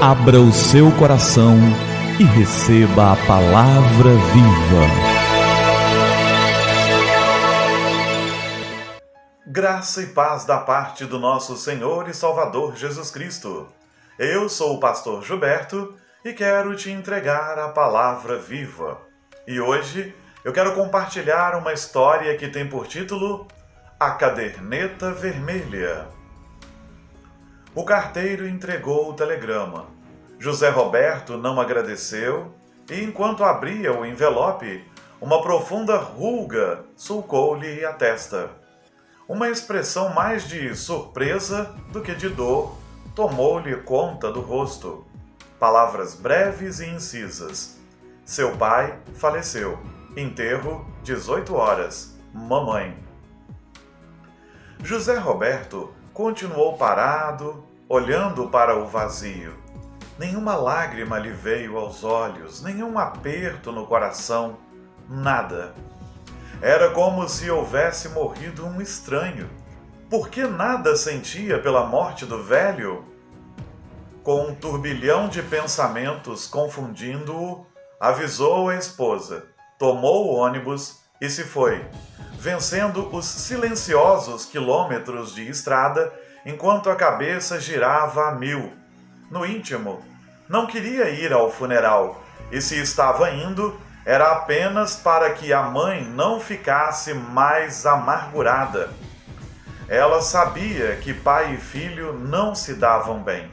Abra o seu coração e receba a palavra viva. Graça e paz da parte do nosso Senhor e Salvador Jesus Cristo. Eu sou o pastor Gilberto e quero te entregar a palavra viva. E hoje eu quero compartilhar uma história que tem por título A Caderneta Vermelha. O carteiro entregou o telegrama. José Roberto não agradeceu e, enquanto abria o envelope, uma profunda ruga sulcou-lhe a testa. Uma expressão mais de surpresa do que de dor tomou-lhe conta do rosto. Palavras breves e incisas. Seu pai faleceu. Enterro, 18 horas. Mamãe. José Roberto continuou parado, olhando para o vazio. Nenhuma lágrima lhe veio aos olhos, nenhum aperto no coração, nada. Era como se houvesse morrido um estranho. Por que nada sentia pela morte do velho? Com um turbilhão de pensamentos confundindo-o, avisou a esposa, tomou o ônibus e se foi, vencendo os silenciosos quilômetros de estrada enquanto a cabeça girava a mil. No íntimo, não queria ir ao funeral, e se estava indo, era apenas para que a mãe não ficasse mais amargurada. Ela sabia que pai e filho não se davam bem.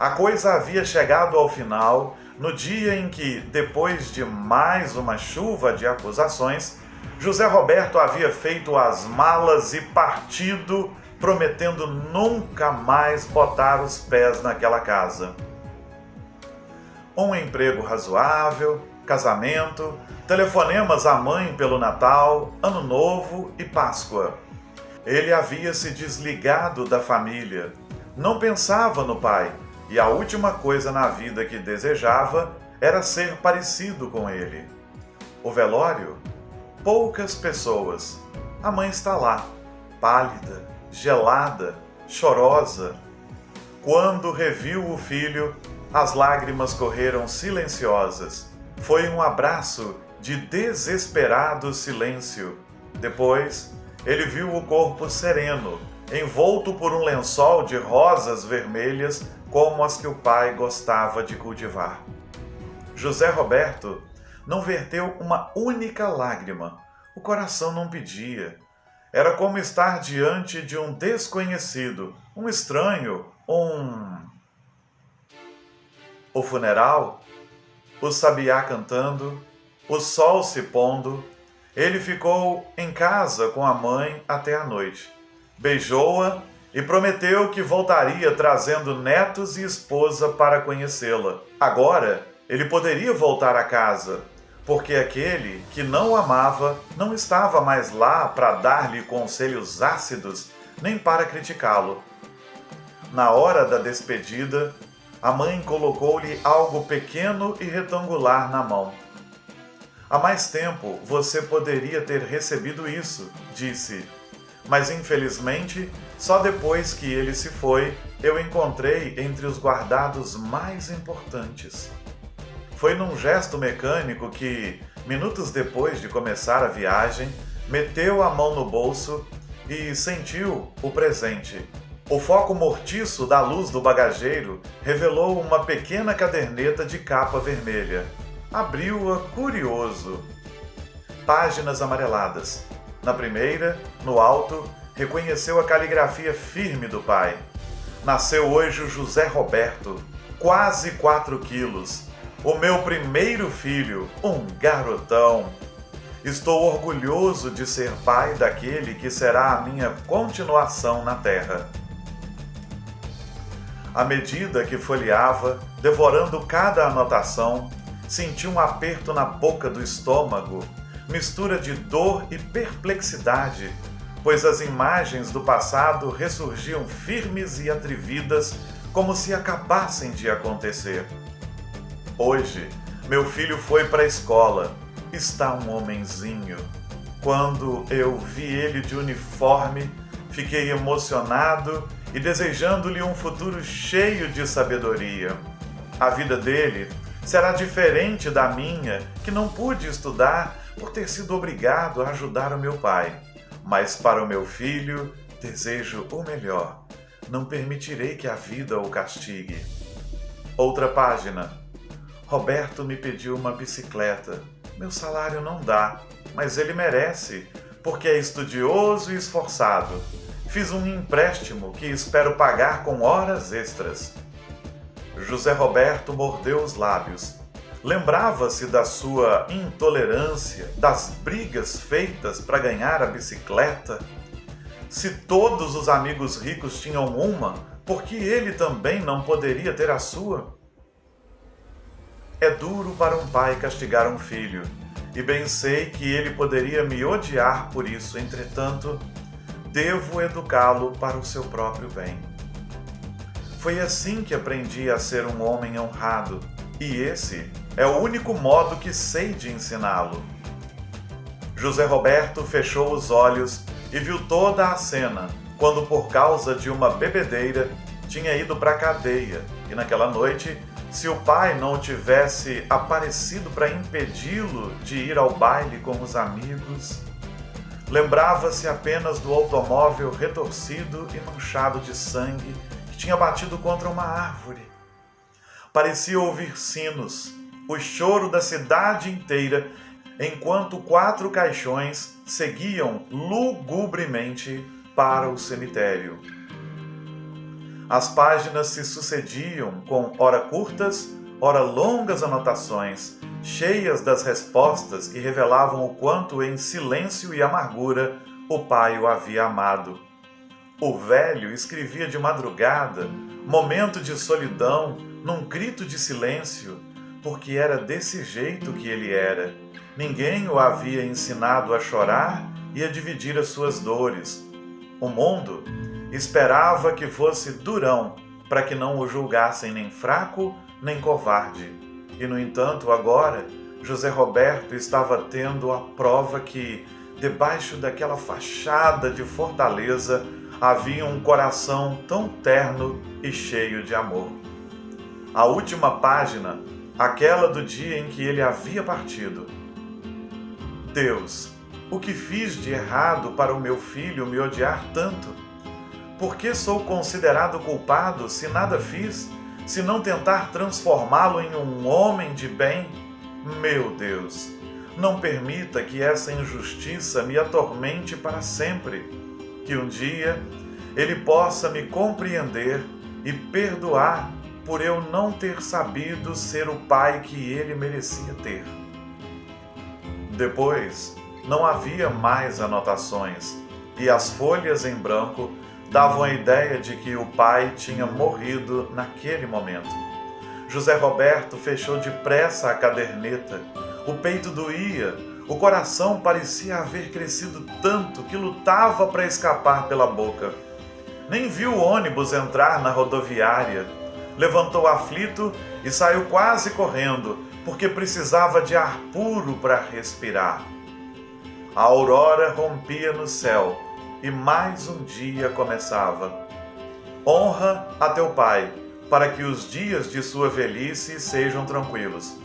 A coisa havia chegado ao final no dia em que, depois de mais uma chuva de acusações, José Roberto havia feito as malas e partido, prometendo nunca mais botar os pés naquela casa. Um emprego razoável, casamento, telefonemas à mãe pelo Natal, Ano Novo e Páscoa. Ele havia se desligado da família, não pensava no pai, e a última coisa na vida que desejava era ser parecido com ele. O velório? Poucas pessoas. A mãe está lá, pálida, gelada, chorosa. Quando reviu o filho, as lágrimas correram silenciosas. Foi um abraço de desesperado silêncio. Depois, ele viu o corpo sereno, envolto por um lençol de rosas vermelhas como as que o pai gostava de cultivar. José Roberto não verteu uma única lágrima. O coração não pedia. Era como estar diante de um desconhecido, um estranho, O funeral, o sabiá cantando, o sol se pondo. Ele ficou em casa com a mãe até a noite. Beijou-a e prometeu que voltaria trazendo netos e esposa para conhecê-la. Agora, ele poderia voltar a casa, porque aquele que não o amava não estava mais lá para dar-lhe conselhos ácidos, nem para criticá-lo. Na hora da despedida, a mãe colocou-lhe algo pequeno e retangular na mão. Há mais tempo você poderia ter recebido isso, disse, mas infelizmente, só depois que ele se foi, eu encontrei entre os guardados mais importantes. Foi num gesto mecânico que, minutos depois de começar a viagem, meteu a mão no bolso e sentiu o presente. O foco mortiço da luz do bagageiro revelou uma pequena caderneta de capa vermelha. Abriu-a curioso. Páginas amareladas. Na primeira, no alto, reconheceu a caligrafia firme do pai. Nasceu hoje José Roberto, quase 4 quilos. O meu primeiro filho, um garotão. Estou orgulhoso de ser pai daquele que será a minha continuação na terra. À medida que folheava, devorando cada anotação, senti um aperto na boca do estômago, mistura de dor e perplexidade, pois as imagens do passado ressurgiam firmes e atrevidas, como se acabassem de acontecer. Hoje, meu filho foi para a escola. Está um homenzinho. Quando eu vi ele de uniforme, fiquei emocionado e desejando-lhe um futuro cheio de sabedoria. A vida dele será diferente da minha, que não pude estudar por ter sido obrigado a ajudar o meu pai. Mas para o meu filho, desejo o melhor. Não permitirei que a vida o castigue. Outra página. Roberto me pediu uma bicicleta. Meu salário não dá, mas ele merece, porque é estudioso e esforçado. Fiz um empréstimo que espero pagar com horas extras. José Roberto mordeu os lábios. Lembrava-se da sua intolerância, das brigas feitas para ganhar a bicicleta. Se todos os amigos ricos tinham uma, por que ele também não poderia ter a sua? É duro para um pai castigar um filho, e bem sei que ele poderia me odiar por isso, entretanto, devo educá-lo para o seu próprio bem. Foi assim que aprendi a ser um homem honrado, e esse é o único modo que sei de ensiná-lo. José Roberto fechou os olhos e viu toda a cena, quando por causa de uma bebedeira tinha ido para a cadeia, e naquela noite, se o pai não tivesse aparecido para impedi-lo de ir ao baile com os amigos, lembrava-se apenas do automóvel retorcido e manchado de sangue que tinha batido contra uma árvore. Parecia ouvir sinos, o choro da cidade inteira, enquanto 4 caixões seguiam lugubremente para o cemitério. As páginas se sucediam com ora curtas, ora longas anotações, cheias das respostas que revelavam o quanto em silêncio e amargura o pai o havia amado. O velho escrevia de madrugada, momento de solidão, num grito de silêncio, porque era desse jeito que ele era. Ninguém o havia ensinado a chorar e a dividir as suas dores. O mundo esperava que fosse durão, para que não o julgassem nem fraco, nem covarde. E, no entanto, agora, José Roberto estava tendo a prova que, debaixo daquela fachada de fortaleza, havia um coração tão terno e cheio de amor. A última página, aquela do dia em que ele havia partido. Deus, o que fiz de errado para o meu filho me odiar tanto? Por que sou considerado culpado se nada fiz, se não tentar transformá-lo em um homem de bem? Meu Deus, não permita que essa injustiça me atormente para sempre, que um dia ele possa me compreender e perdoar por eu não ter sabido ser o pai que ele merecia ter. Depois, não havia mais anotações, e as folhas em branco davam a ideia de que o pai tinha morrido naquele momento. José Roberto fechou depressa a caderneta. O peito doía, o coração parecia haver crescido tanto que lutava para escapar pela boca. Nem viu o ônibus entrar na rodoviária. Levantou aflito e saiu quase correndo, porque precisava de ar puro para respirar. A aurora rompia no céu e mais um dia começava. Honra a teu pai, para que os dias de sua velhice sejam tranquilos.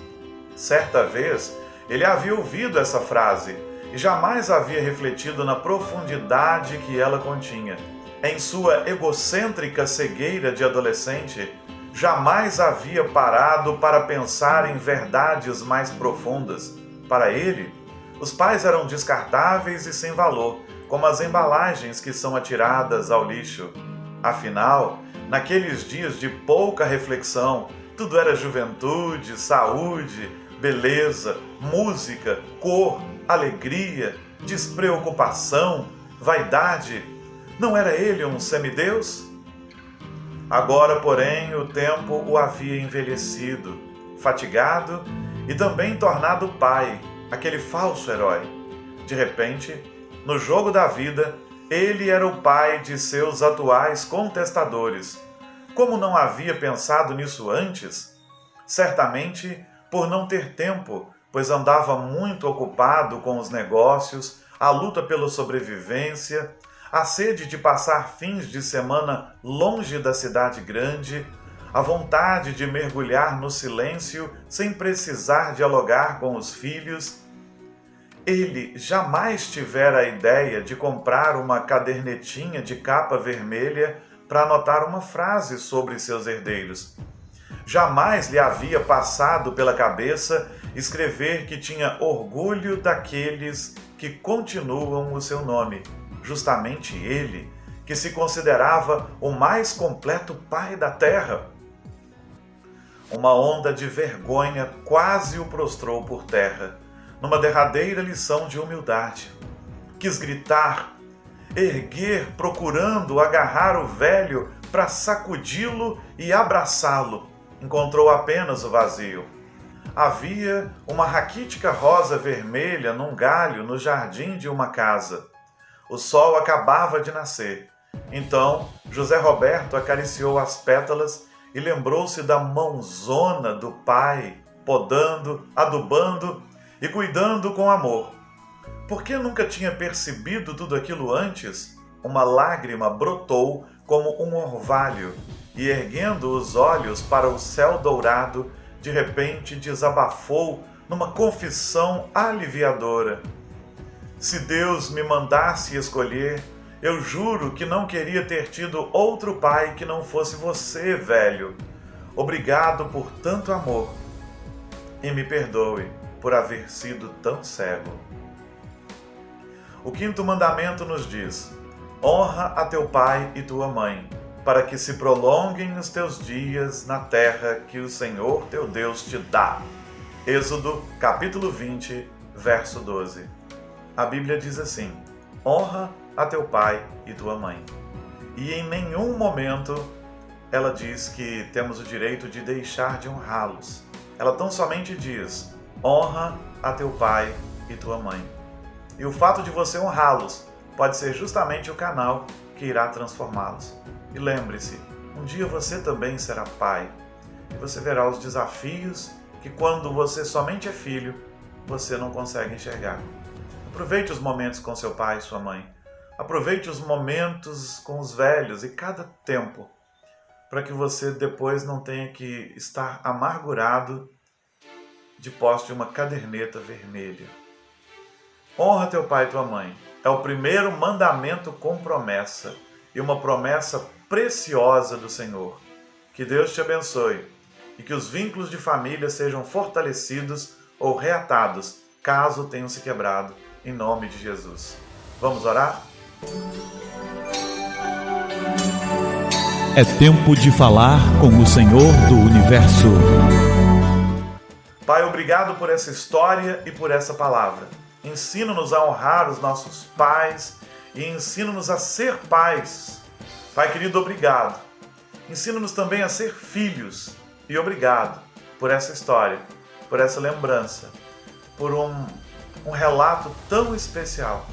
Certa vez, ele havia ouvido essa frase e jamais havia refletido na profundidade que ela continha. Em sua egocêntrica cegueira de adolescente, jamais havia parado para pensar em verdades mais profundas. Para ele, os pais eram descartáveis e sem valor, como as embalagens que são atiradas ao lixo. Afinal, naqueles dias de pouca reflexão, tudo era juventude, saúde, beleza, música, cor, alegria, despreocupação, vaidade. Não era ele um semideus? Agora, porém, o tempo o havia envelhecido, fatigado e também tornado pai, aquele falso herói. De repente, no jogo da vida, ele era o pai de seus atuais contestadores. Como não havia pensado nisso antes? Certamente por não ter tempo, pois andava muito ocupado com os negócios, a luta pela sobrevivência, a sede de passar fins de semana longe da cidade grande, a vontade de mergulhar no silêncio sem precisar dialogar com os filhos. Ele jamais tivera a ideia de comprar uma cadernetinha de capa vermelha para anotar uma frase sobre seus herdeiros. Jamais lhe havia passado pela cabeça escrever que tinha orgulho daqueles que continuam o seu nome, justamente ele, que se considerava o mais completo pai da terra. Uma onda de vergonha quase o prostrou por terra, numa derradeira lição de humildade. Quis gritar, erguer, procurando agarrar o velho para sacudi-lo e abraçá-lo. Encontrou apenas o vazio. Havia uma raquítica rosa vermelha num galho no jardim de uma casa. O sol acabava de nascer. Então, José Roberto acariciou as pétalas e lembrou-se da mãozona do pai, podando, adubando e cuidando com amor. Por que nunca tinha percebido tudo aquilo antes? Uma lágrima brotou como um orvalho e, erguendo os olhos para o céu dourado, de repente desabafou numa confissão aliviadora. Se Deus me mandasse escolher, eu juro que não queria ter tido outro pai que não fosse você, velho. Obrigado por tanto amor e me perdoe por haver sido tão cego. O 5º mandamento nos diz: honra a teu pai e tua mãe, para que se prolonguem os teus dias na terra que o Senhor teu Deus te dá. Êxodo, capítulo 20, verso 12. A Bíblia diz assim: honra a teu pai e tua mãe. E em nenhum momento ela diz que temos o direito de deixar de honrá-los. Ela tão somente diz: honra a teu pai e tua mãe. E o fato de você honrá-los pode ser justamente o canal que irá transformá-los. E lembre-se, um dia você também será pai. E você verá os desafios que, quando você somente é filho, você não consegue enxergar. Aproveite os momentos com seu pai e sua mãe. Aproveite os momentos com os velhos e cada tempo, para que você depois não tenha que estar amargurado de posse de uma caderneta vermelha. Honra teu pai e tua mãe. É o primeiro mandamento com promessa, e uma promessa preciosa do Senhor. Que Deus te abençoe e que os vínculos de família sejam fortalecidos ou reatados, caso tenham se quebrado, em nome de Jesus. Vamos orar? É tempo de falar com o Senhor do Universo. Pai, obrigado por essa história e por essa palavra. Ensina-nos a honrar os nossos pais e ensina-nos a ser pais. Pai querido, obrigado. Ensina-nos também a ser filhos e obrigado por essa história, por essa lembrança, por um relato tão especial.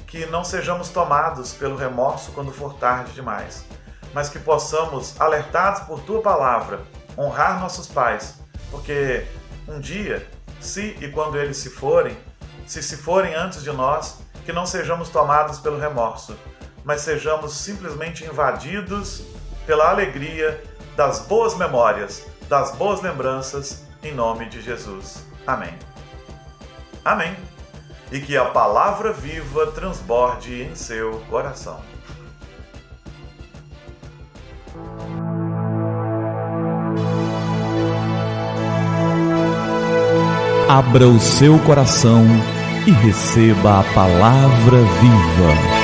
Que não sejamos tomados pelo remorso quando for tarde demais, mas que possamos, alertados por Tua Palavra, honrar nossos pais, porque um dia, se e quando eles se forem antes de nós, que não sejamos tomados pelo remorso, mas sejamos simplesmente invadidos pela alegria das boas memórias, das boas lembranças, em nome de Jesus. Amém. Amém. E que a palavra viva transborde em seu coração. Abra o seu coração e receba a palavra viva.